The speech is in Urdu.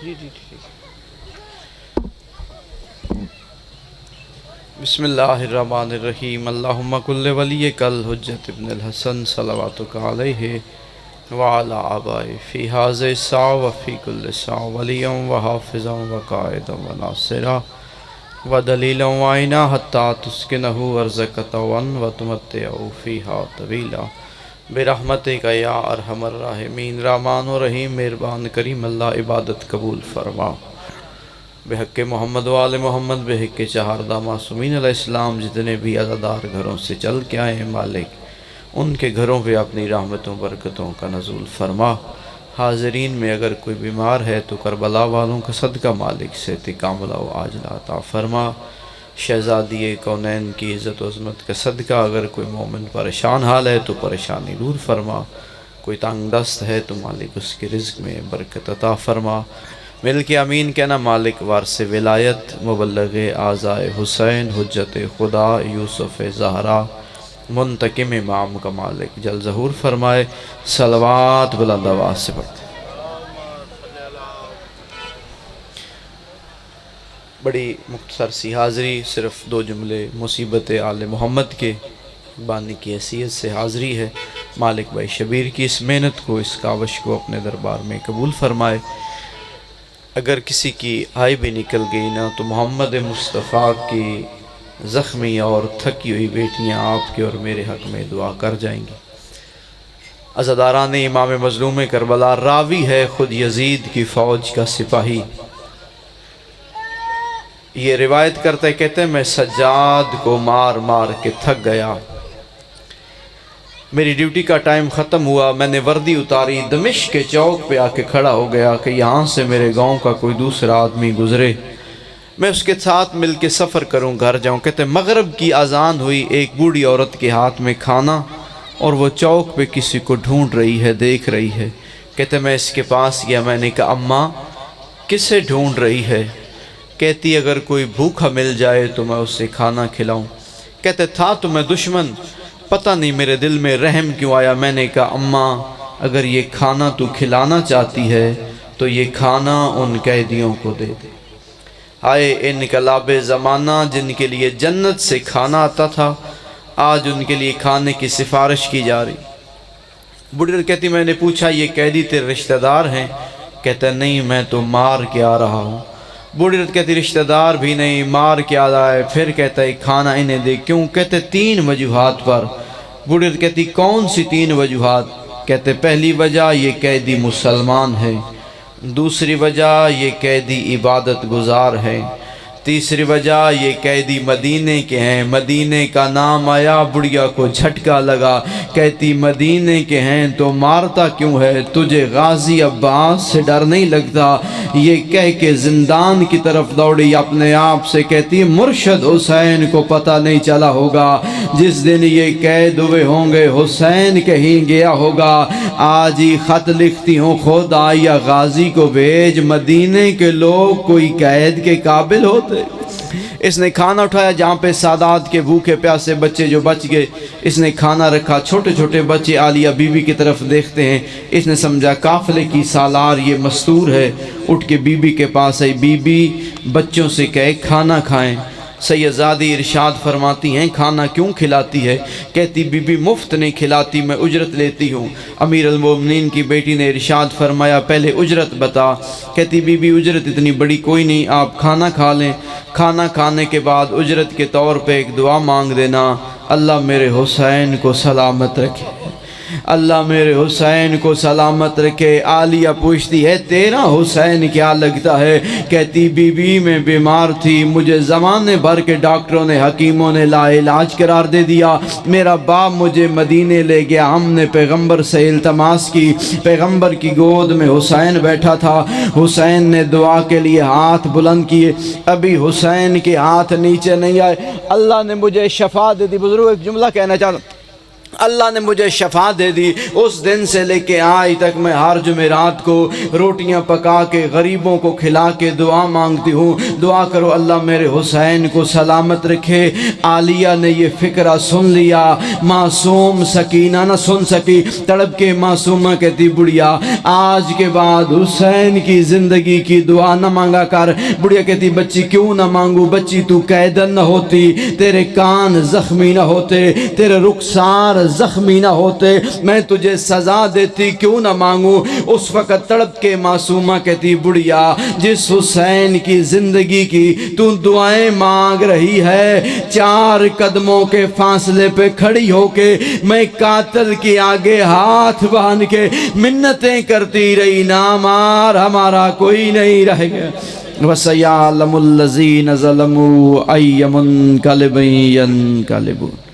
جی جی ٹھیک. بسم اللہ الرحمن الرحیم. اللہم کل ولیک الحجت ابن الحسن صلواتک علیہ وعلی آبائی فی حاضر الساع وفی کل ساع ولیا وحافظا وقائدا وناصرا ودلیلا وعینا حتی تسکنہ ارضک طوعا وتمتعہ فیہا طویلا برحمتک یا ارحم الراحمین. رحمان و رحیم مہربان کریم اللہ عبادت قبول فرما. بحق محمد و آل محمد بحق چہاردہ معصومین علیہ السلام جتنے بھی عزادار گھروں سے چل کے آئے ہیں مالک ان کے گھروں پہ اپنی رحمتوں برکتوں کا نزول فرما. حاضرین میں اگر کوئی بیمار ہے تو کربلا والوں کا صدقہ مالک سے کاملہ و عاجلہ عطا فرما. شہزادی کونین کی عزت و عظمت کا صدقہ اگر کوئی مومن پریشان حال ہے تو پریشانی دور فرما. کوئی تنگ دست ہے تو مالک اس کے رزق میں برکت عطا فرما. مل کے امین کہنا. مالک وارث ولایت مبلغ اعضائے حسین حجت خدا یوسف زہرا منتقم امام کا مالک جل ظہور فرمائے. صلوات بلند آواز سے پڑھتے. بڑی مختصر سی حاضری, صرف 2 جملے مصیبت آل محمد کے بانی کی حیثیت سے حاضری ہے. مالک بھائی شبیر کی اس محنت کو اس کاوش کو اپنے دربار میں قبول فرمائے. اگر کسی کی آئی بھی نکل گئی نا تو محمد مصطفیٰ کی زخمی اور تھکی ہوئی بیٹیاں آپ کے اور میرے حق میں دعا کر جائیں گی. عزاداران امام مظلوم کربلا راوی ہے خود یزید کی فوج کا سپاہی. یہ روایت کرتے کہتے ہیں میں سجاد کو مار مار کے تھک گیا, میری ڈیوٹی کا ٹائم ختم ہوا, میں نے وردی اتاری, دمشق کے چوک پہ آ کے کھڑا ہو گیا کہ یہاں سے میرے گاؤں کا کوئی دوسرا آدمی گزرے میں اس کے ساتھ مل کے سفر کروں, گھر جاؤں. کہتے مغرب کی اذان ہوئی, ایک بوڑھی عورت کے ہاتھ میں کھانا اور وہ چوک پہ کسی کو ڈھونڈ رہی ہے, دیکھ رہی ہے. کہتے میں اس کے پاس گیا, میں نے کہا اماں کسے ڈھونڈ رہی ہے؟ کہتی اگر کوئی بھوکا مل جائے تو میں اسے کھانا کھلاؤں. کہتے تھا تو میں دشمن, پتہ نہیں میرے دل میں رحم کیوں آیا. میں نے کہا اماں اگر یہ کھانا تو کھلانا چاہتی ہے تو یہ کھانا ان قیدیوں کو دے دے. آئے انقلاب زمانہ, جن کے لیے جنت سے کھانا آتا تھا آج ان کے لیے کھانے کی سفارش کی جا رہی. بڑھڑ کہتی میں نے پوچھا یہ قیدی تیرے رشتہ دار ہیں؟ کہتا نہیں میں تو مار کے آ رہا ہوں. بوڑھی کہتی رشتہ دار بھی نہیں, مار کے آ رہا ہے. پھر کہتا ہے کھانا انہیں دے. کیوں؟ کہتے 3 وجوہات پر. بوڑھی کہتی کون سی 3 وجوہات؟ کہتے پہلی وجہ یہ قیدی مسلمان ہے, دوسری وجہ یہ قیدی عبادت گزار ہے, تیسری وجہ یہ قیدی مدینے کے ہیں. مدینے کا نام آیا, بڑھیا کو جھٹکا لگا. کہتی مدینے کے ہیں تو مارتا کیوں ہے؟ تجھے غازی عباس سے ڈر نہیں لگتا؟ یہ کہہ کے زندان کی طرف دوڑی. اپنے آپ سے کہتی مرشد حسین کو پتہ نہیں چلا ہوگا, جس دن یہ قید ہوئے ہوں گے حسین کہیں گیا ہوگا. آج ہی خط لکھتی ہوں خدا یا غازی کو بھیج, مدینے کے لوگ کوئی قید کے قابل ہوتے. اس نے کھانا اٹھایا جہاں پہ سادات کے بھوکے پیاسے بچے جو بچ گئے, اس نے کھانا رکھا. چھوٹے چھوٹے بچے عالیہ بی بی کی طرف دیکھتے ہیں, اس نے سمجھا قافلے کی سالار یہ مستور ہے. اٹھ کے بی بی کے پاس آئی. بی بی بچوں سے کہے کھانا کھائیں. سیدزادی ارشاد فرماتی ہیں کھانا کیوں کھلاتی ہے؟ کہتی بی بی مفت نہیں کھلاتی, میں اجرت لیتی ہوں. امیر المومنین کی بیٹی نے ارشاد فرمایا پہلے اجرت بتا. کہتی بی بی اجرت اتنی بڑی کوئی نہیں, آپ کھانا کھا لیں, کھانا کھانے کے بعد اجرت کے طور پہ ایک دعا مانگ دینا, اللہ میرے حسین کو سلامت رکھے, اللہ میرے حسین کو سلامت رکھے. عالیہ پوچھتی ہے تیرا حسین کیا لگتا ہے؟ کہتی بی بی میں بیمار تھی, مجھے زمانے بھر کے ڈاکٹروں نے حکیموں نے لا علاج قرار دے دیا. میرا باپ مجھے مدینے لے گیا, ہم نے پیغمبر سے التماس کی, پیغمبر کی گود میں حسین بیٹھا تھا. حسین نے دعا کے لیے ہاتھ بلند کیے, ابھی حسین کے ہاتھ نیچے نہیں آئے, اللہ نے مجھے شفا دے دی. بزرگ ایک جملہ کہنا چاہتا, اللہ نے مجھے شفا دے دی۔ اس دن سے لے کے آج تک میں ہر جمعرات کو روٹیاں پکا کے غریبوں کو کھلا کے دعا مانگتی ہوں، دعا کرو اللہ میرے حسین کو سلامت رکھے۔ عالیہ نے یہ فکرہ سن لیا، معصوم سکینہ نہ سن سکی، تڑپ کے معصومہ کہتی بڑھیا آج کے بعد حسین کی زندگی کی دعا نہ مانگا کر۔ بڑھیا کہتی بچی کیوں نہ مانگوں، بچی تو قیدن نہ ہوتی، تیرے کان زخمی نہ ہوتے، تیرے رخسار زخمی نہ ہوتے، میں تجھے سزا دیتی، کیوں نہ مانگوں۔ اس وقت تڑپ کے معصومہ کہتی بڑھیا جس حسین کی زندگی کی تو دعائیں مانگ رہی ہے، 4 قدموں کے فاصلے پہ کھڑی ہو کے میں قاتل کی آگے ہاتھ باندھ کے منتیں کرتی رہی، نہ مار ہمارا کوئی نہیں رہ گیا۔ وَسَيَعْلَمُ الَّذِينَ ظَلَمُوا أَيَّ مُنْقَلِبٍ يَنْقَلِبُونَ۔